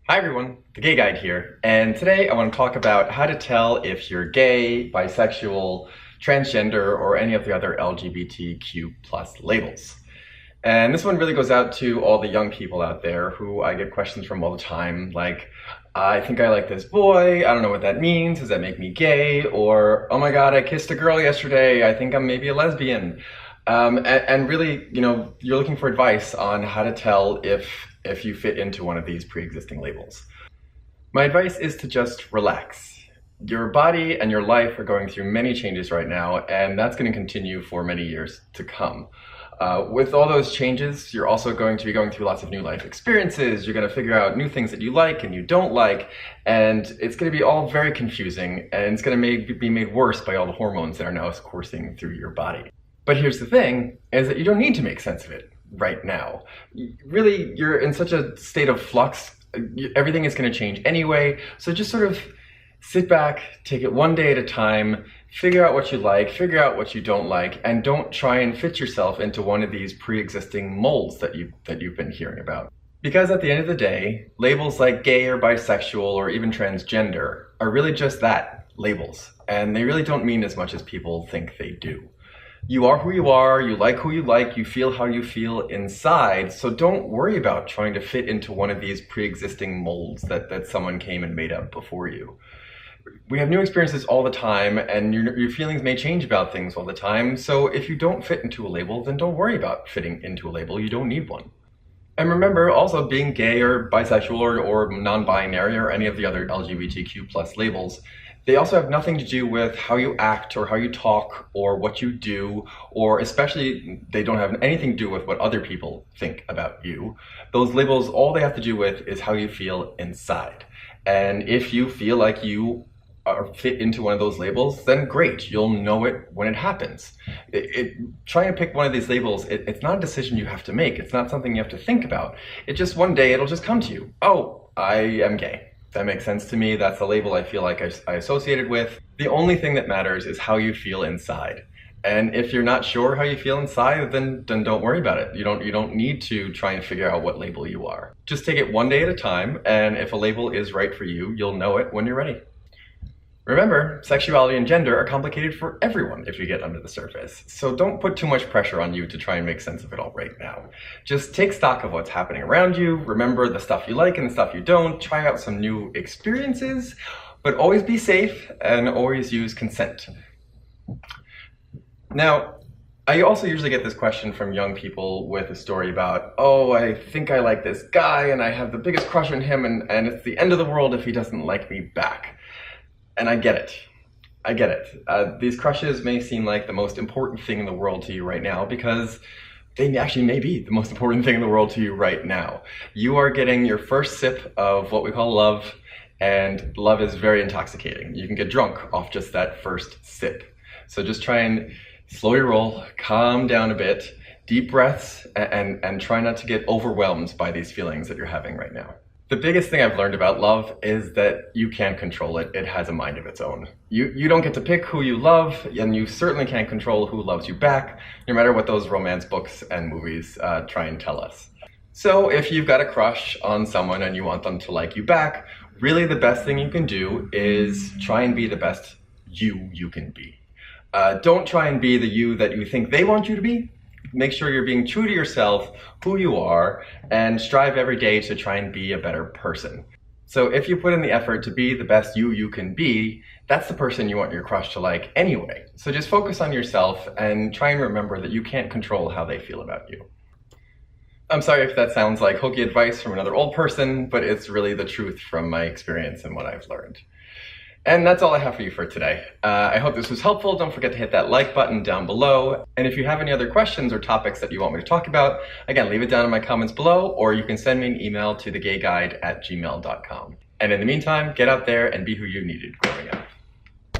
Hi everyone, the Gay Guide here, and today I want to talk about how to tell if you're gay, bisexual, transgender, or any of the other LGBTQ plus labels. And this one really goes out to all the young people out there who I get questions from all the time, like, I think I like this boy, I don't know what that means, does that make me gay? Or, oh my god, I kissed a girl yesterday, I think I'm maybe a lesbian. And really, you're looking for advice on how to tell if you fit into one of these pre-existing labels. My advice is to just relax. Your body and your life are going through many changes right now, and that's going to continue for many years to come. With all those changes, you're also going to be going through lots of new life experiences. You're going to figure out new things that you like and you don't like, and it's going to be all very confusing, and it's going to be made worse by all the hormones that are now coursing through your body. But here's the thing, is that you don't need to make sense of it right now. Really, you're in such a state of flux, everything is going to change anyway, so just sort of sit back, take it one day at a time, figure out what you like, figure out what you don't like, and don't try and fit yourself into one of these pre-existing molds that you've been hearing about. Because at the end of the day, labels like gay or bisexual or even transgender are really just that, labels, and they really don't mean as much as people think they do. You are who you are, you like who you like, you feel how you feel inside, so don't worry about trying to fit into one of these pre-existing molds that someone came and made up before you. We have new experiences all the time, and your feelings may change about things all the time, so if you don't fit into a label, then don't worry about fitting into a label. You don't need one. And remember, also, being gay or bisexual or non-binary or any of the other LGBTQ plus labels, they also have nothing to do with how you act or how you talk or what you do, or especially they don't have anything to do with what other people think about you. Those labels, all they have to do with is how you feel inside. And if you feel like you are fit into one of those labels, then great, you'll know it when it happens. Trying to pick one of these labels, it's not a decision you have to make. It's not something you have to think about. It just one day it'll just come to you. Oh, I am gay. That makes sense to me. That's a label I feel like I associated with. The only thing that matters is how you feel inside. And if you're not sure how you feel inside, then don't worry about it. You don't need to try and figure out what label you are. Just take it one day at a time, and if a label is right for you, you'll know it when you're ready. Remember, sexuality and gender are complicated for everyone if you get under the surface, so don't put too much pressure on you to try and make sense of it all right now. Just take stock of what's happening around you, remember the stuff you like and the stuff you don't, try out some new experiences, but always be safe and always use consent. Now, I also usually get this question from young people with a story about, oh, I think I like this guy and I have the biggest crush on him and it's the end of the world if he doesn't like me back. And I get it. I get it. These crushes may seem like the most important thing in the world to you right now because they actually may be the most important thing in the world to you right now. You are getting your first sip of what we call love, and love is very intoxicating. You can get drunk off just that first sip. So just try and slow your roll, calm down a bit, deep breaths, and try not to get overwhelmed by these feelings that you're having right now. The biggest thing I've learned about love is that you can't control it. It has a mind of its own. You don't get to pick who you love, and you certainly can't control who loves you back, no matter what those romance books and movies try and tell us. So if you've got a crush on someone and you want them to like you back, really the best thing you can do is try and be the best you can be. Don't try and be the you that you think they want you to be. Make sure you're being true to yourself, who you are, and strive every day to try and be a better person. So if you put in the effort to be the best you can be, that's the person you want your crush to like anyway. So just focus on yourself and try and remember that you can't control how they feel about you. I'm sorry if that sounds like hokey advice from another old person, but it's really the truth from my experience and what I've learned. And that's all I have for you for today. I hope this was helpful. Don't forget to hit that like button down below. And if you have any other questions or topics that you want me to talk about, again, leave it down in my comments below, or you can send me an email to thegayguide@gmail.com. And in the meantime, get out there and be who you needed growing up.